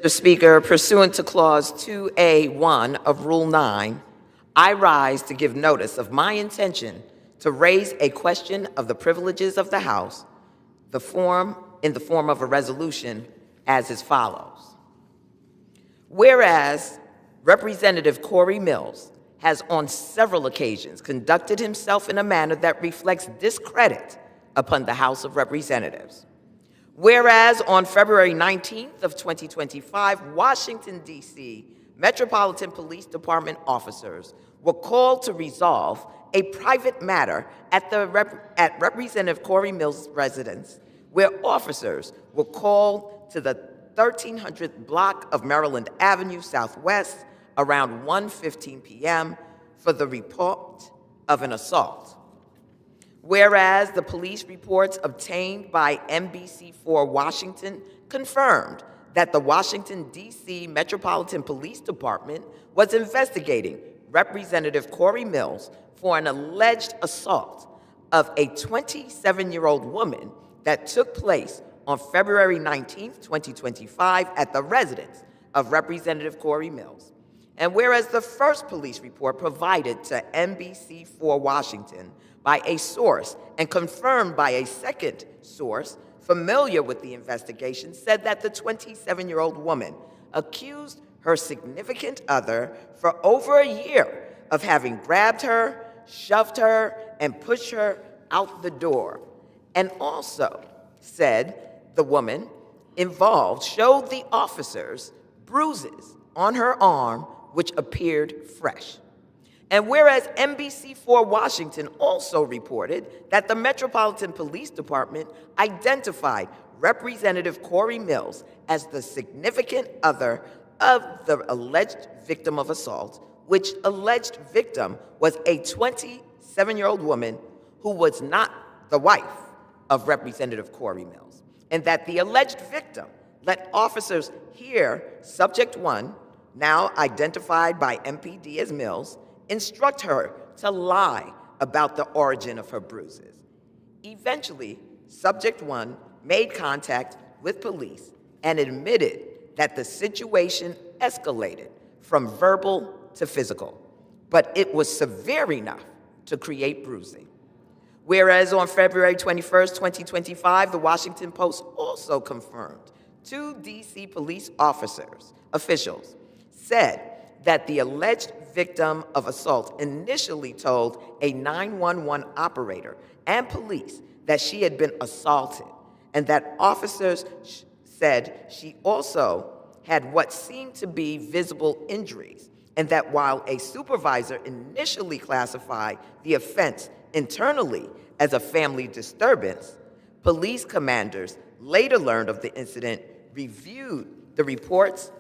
Mr. Speaker, pursuant to Clause 2A1 of Rule 9, I rise to give notice of my intention to raise a question of the privileges of the House, in the form of a resolution as is follows. Whereas Representative Cory Mills has on several occasions conducted himself in a manner that reflects discredit upon the House of Representatives. Whereas on February 19th of 2025, Washington, D.C. Metropolitan Police Department officers were called to resolve a private matter at Representative Cory Mills' residence, where officers were called to the 1300 block of Maryland Avenue Southwest around 1:15 p.m. for the report of an assault. Whereas the police reports obtained by NBC4 Washington confirmed that the Washington, D.C. Metropolitan Police Department was investigating Representative Cory Mills for an alleged assault of a 27-year-old woman that took place on February 19, 2025 at the residence of Representative Cory Mills. And whereas the first police report provided to NBC4 Washington by a source and confirmed by a second source familiar with the investigation said that the 27-year-old woman accused her significant other for over a year of having grabbed her, shoved her, and pushed her out the door, and also said the woman involved showed the officers bruises on her arm which appeared fresh. And whereas NBC4 Washington also reported that the Metropolitan Police Department identified Representative Cory Mills as the significant other of the alleged victim of assault, which alleged victim was a 27-year-old woman who was not the wife of Representative Cory Mills, and that the alleged victim let officers hear Subject 1, now identified by MPD as Mills, instruct her to lie about the origin of her bruises. Eventually, Subject 1 made contact with police and admitted that the situation escalated from verbal to physical, but it was severe enough to create bruising. Whereas on February 21st, 2025, the Washington Post also confirmed 2 D.C. police officials said that the alleged victim of assault initially told a 911 operator and police that she had been assaulted, and that officers said she also had what seemed to be visible injuries, and that while a supervisor initially classified the offense internally as a family disturbance, police commanders later learned of the incident, reviewed the reports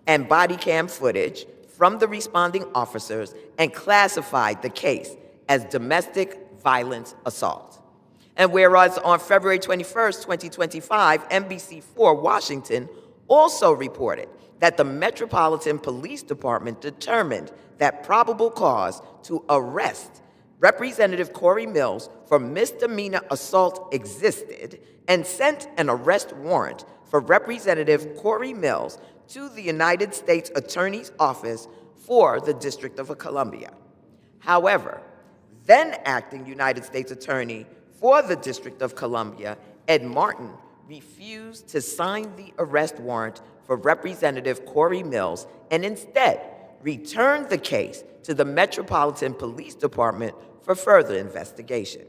and body cam footage from the responding officers, and classified the case as domestic violence assault. And whereas on February 21st, 2025, NBC4 Washington also reported that the Metropolitan Police Department determined that probable cause to arrest Representative Cory Mills for misdemeanor assault existed and sent an arrest warrant for Representative Cory Mills to the United States Attorney's Office for the District of Columbia. However, then acting United States Attorney for the District of Columbia, Ed Martin, refused to sign the arrest warrant for Representative Cory Mills and instead returned the case to the Metropolitan Police Department for further investigation.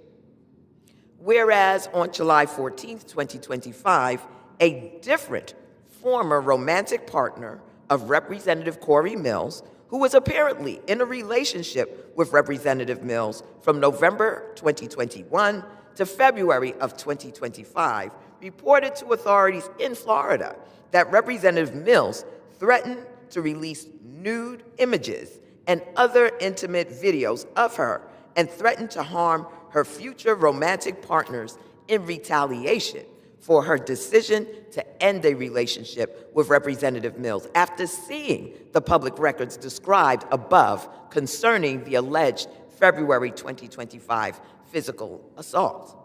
Whereas on July 14, 2025, a different former romantic partner of Representative Cory Mills, who was apparently in a relationship with Representative Mills from November 2021 to February of 2025, reported to authorities in Florida that Representative Mills threatened to release nude images and other intimate videos of her and threatened to harm her future romantic partners in retaliation for her decision to end a relationship with Representative Mills after seeing the public records described above concerning the alleged February 2025 physical assault.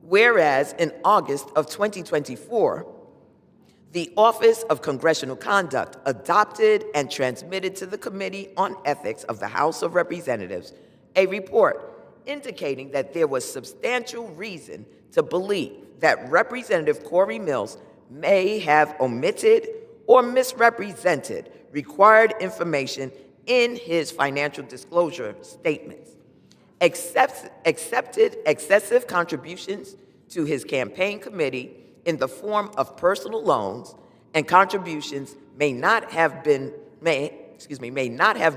Whereas in August of 2024, the Office of Congressional Conduct adopted and transmitted to the Committee on Ethics of the House of Representatives a report indicating that there was substantial reason to believe that Representative Cory Mills may have omitted or misrepresented required information in his financial disclosure statements, accepted excessive contributions to his campaign committee in the form of personal loans, and contributions may not have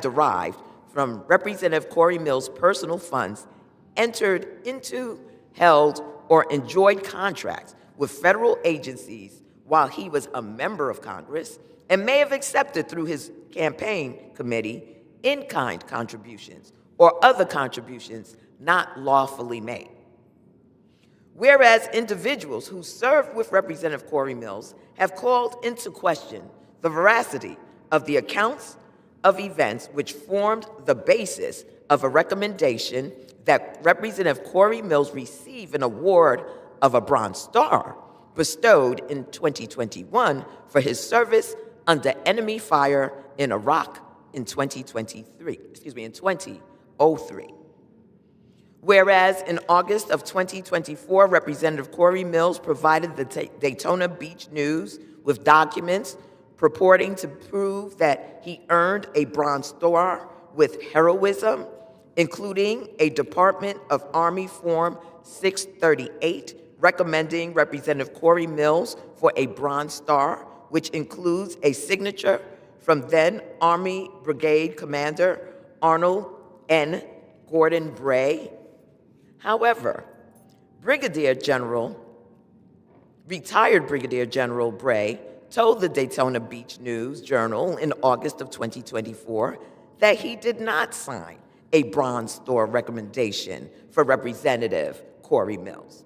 derived from Representative Cory Mills' personal funds, entered into, held, or enjoyed contracts with federal agencies while he was a member of Congress, and may have accepted through his campaign committee in-kind contributions or other contributions not lawfully made. Whereas individuals who served with Representative Cory Mills have called into question the veracity of the accounts of events which formed the basis of a recommendation that Representative Cory Mills receive an award of a Bronze Star bestowed in 2021 for his service under enemy fire in Iraq in 2003. Whereas in August of 2024, Representative Cory Mills provided the Daytona Beach News with documents purporting to prove that he earned a Bronze Star with heroism, including a Department of Army Form 638 recommending Representative Cory Mills for a Bronze Star, which includes a signature from then Army Brigade Commander Arnold N. Gordon Bray. However, retired Brigadier General Bray told the Daytona Beach News Journal in August of 2024 that he did not sign a Bronze Star recommendation for Representative Cory Mills.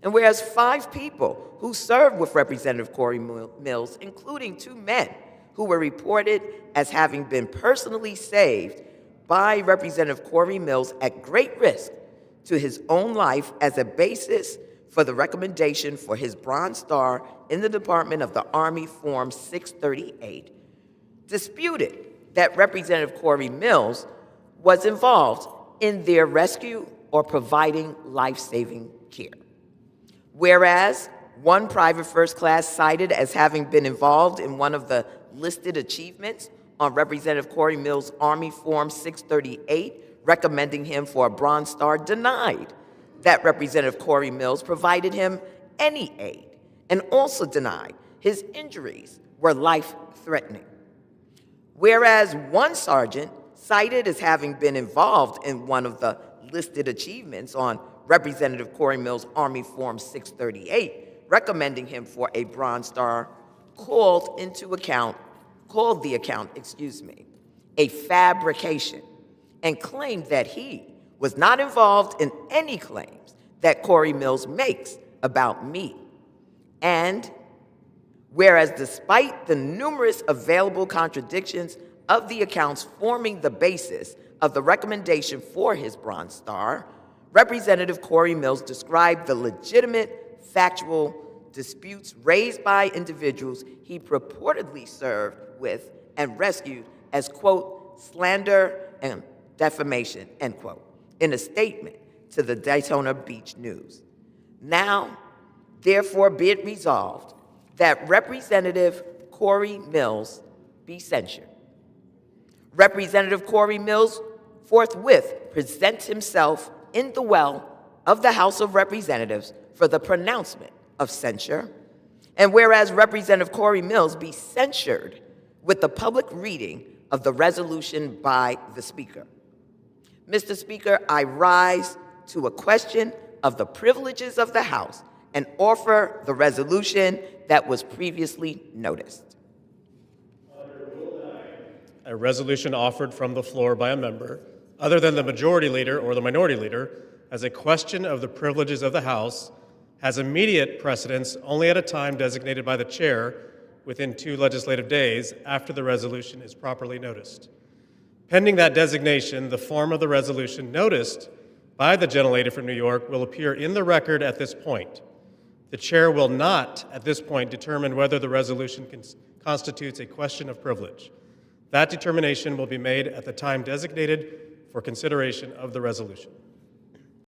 And whereas 5 people who served with Representative Cory Mills, including 2 men who were reported as having been personally saved by Representative Cory Mills at great risk to his own life as a basis for the recommendation for his Bronze Star in the Department of the Army Form 638, disputed that Representative Cory Mills was involved in their rescue or providing life-saving care. Whereas one private first class cited as having been involved in one of the listed achievements on Representative Cory Mills' Army Form 638, recommending him for a Bronze Star, denied that Representative Cory Mills provided him any aid, and also denied his injuries were life-threatening. Whereas one sergeant cited as having been involved in one of the listed achievements on Representative Cory Mills' Army Form 638, recommending him for a Bronze Star, called the account, a fabrication, and claimed that he was not involved in any claims that Cory Mills makes about me. And whereas despite the numerous available contradictions of the accounts forming the basis of the recommendation for his Bronze Star, Representative Cory Mills described the legitimate factual disputes raised by individuals he purportedly served with and rescued as, quote, slander and defamation, end quote, in a statement to the Daytona Beach News. Now, therefore, be it resolved that Representative Cory Mills be censured. Representative Cory Mills forthwith presents himself in the well of the House of Representatives for the pronouncement of censure, and whereas Representative Cory Mills be censured with the public reading of the resolution by the Speaker. Mr. Speaker, I rise to a question of the privileges of the House and offer the resolution that was previously noticed. A resolution offered from the floor by a member, other than the majority leader or the minority leader, as a question of the privileges of the House, has immediate precedence only at a time designated by the chair within 2 legislative days after the resolution is properly noticed. Pending that designation, the form of the resolution noticed by the gentlelady from New York will appear in the record at this point. The chair will not, at this point, determine whether the resolution constitutes a question of privilege. That determination will be made at the time designated for consideration of the resolution.